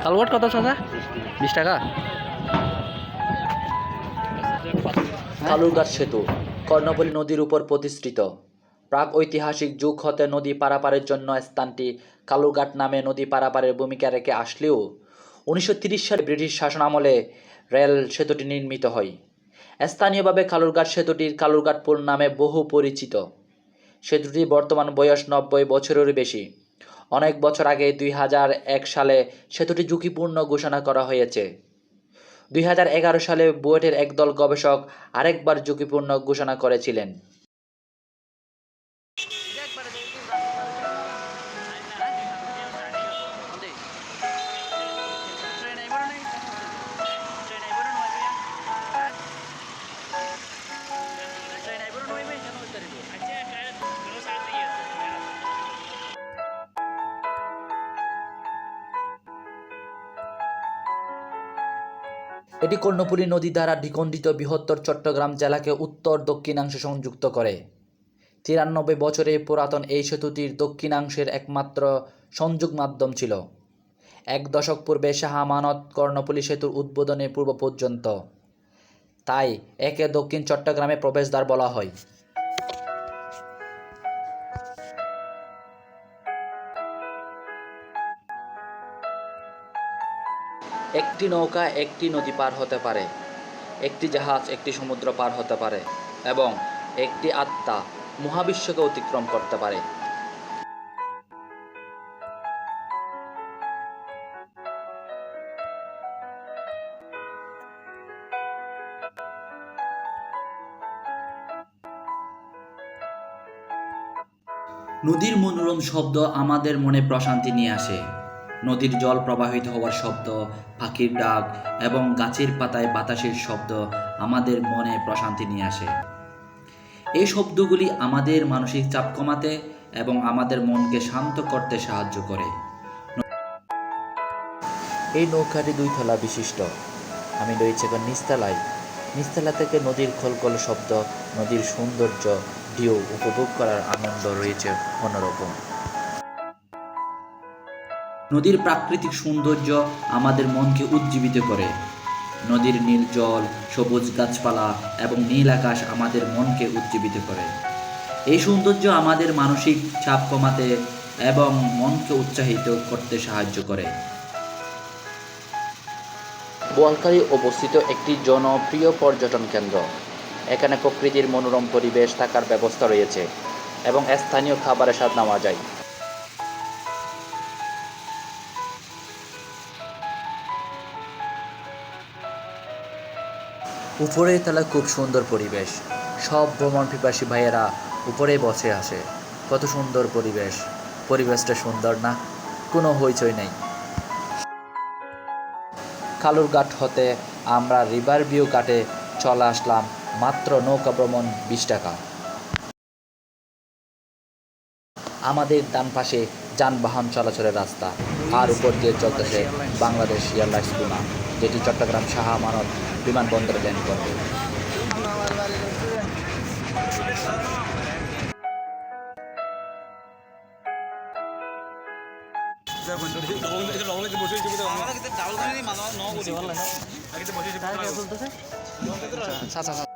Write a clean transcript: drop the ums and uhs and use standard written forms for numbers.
কালুঘাট কত চাচা? 20 টাকা। কালুরঘাট সেতু কর্ণফুলী নদীর উপর প্রতিষ্ঠিত। প্রাক ঐতিহাসিক যুগ হতে নদী পারাপারের জন্য স্থানটি কালুরঘাট নামে নদী পারাপারের ভূমিকা রেখে আসলেও 1930 সালে ব্রিটিশ শাসনামলে রেল সেতুটি নির্মিত হয়। স্থানীয়ভাবে কালুরঘাট সেতুটির কালুরঘাট পুল নামে বহু পরিচিত। সেতুটির বর্তমান বয়স 90 বছরেরও বেশি। অনেক বছর আগে 2001 সালে সেতুটি ঝুঁকিপূর্ণ ঘোষণা করা হয়েছে। 2011 সালে বুয়েটের একদল গবেষক আরেকবার ঝুঁকিপূর্ণ ঘোষণা করেছিলেন। এটি কর্ণফুলী নদী দ্বারা দ্বিখণ্ডিত বৃহত্তর চট্টগ্রাম জেলাকে উত্তর দক্ষিণাংশে সংযুক্ত করে। 93 বছরের পুরাতন এই সেতুটির দক্ষিণাংশের একমাত্র সংযোগ মাধ্যম ছিল। 1 দশক পূর্বে শাহ আমানত কর্ণফুলী সেতুর উদ্বোধনের পূর্ব পর্যন্ত। তাই একে দক্ষিণ চট্টগ্রামে প্রবেশদ্বার বলা হয়। একটি নৌকা একটি নদী পার হতে পারে, একটি জাহাজ একটি সমুদ্র পার হতে পারে এবং একটি আত্মা মহাবিশ্বকে অতিক্রম করতে পারে। নদীর মনোরম শব্দ আমাদের মনে প্রশান্তি নিয়ে আসে। নদীর জল প্রবাহিত হওয়ার শব্দ, পাখির ডাক এবং গাছের পাতায় বাতাসের শব্দ আমাদের মনে প্রশান্তি নিয়ে আসে। এই শব্দগুলি আমাদের মানসিক চাপ কমাতে এবং আমাদের মনকে শান্ত করতে সাহায্য করে। এই নৌকাটি 2 তলা বিশিষ্ট। আমি রয়েছি এখন নিচতলায়। নিচতলা থেকে নদীর খলখল শব্দ, নদীর সৌন্দর্য, ঢেউ উপভোগ করার আনন্দ রয়েছে অন্যরকম। নদীর প্রাকৃতিক সৌন্দর্য আমাদের মনকে উজ্জীবিত করে। নদীর নীল জল, সবুজ গাছপালা এবং নীল আকাশ আমাদের মনকে উজ্জীবিত করে। এই সৌন্দর্য আমাদের মানসিক চাপ কমাতে এবং মনকে উৎসাহিত করতে সাহায্য করে। বোয়ালখালী অবস্থিত একটি জনপ্রিয় পর্যটন কেন্দ্র। এখানে প্রকৃতির মনোরম পরিবেশ থাকার ব্যবস্থা রয়েছে এবং স্থানীয় খাবারের স্বাদ নেওয়া যায়। উপরের তলায় খুব সুন্দর পরিবেশ। সব ভ্রমণ পিপাসী ভাইয়েরা উপরে বসে আসে। কত সুন্দর পরিবেশ। পরিবেশটা সুন্দর না? কোনো হইচই নেই। কালুরঘাট হতে আমরা রিভার ভিউ ঘাটে চলে আসলাম। মাত্র নৌকা ভ্রমণ 20 টাকা। আমাদের ডান পাশে যানবাহন চলাচলের রাস্তা, আর উপর দিয়ে চলতেছে বাংলাদেশ এয়ারলাইন্স বিমান, যেটি চট্টগ্রাম শাহ আমানত বিমানবন্দরে ল্যান্ড করবে। আচ্ছা।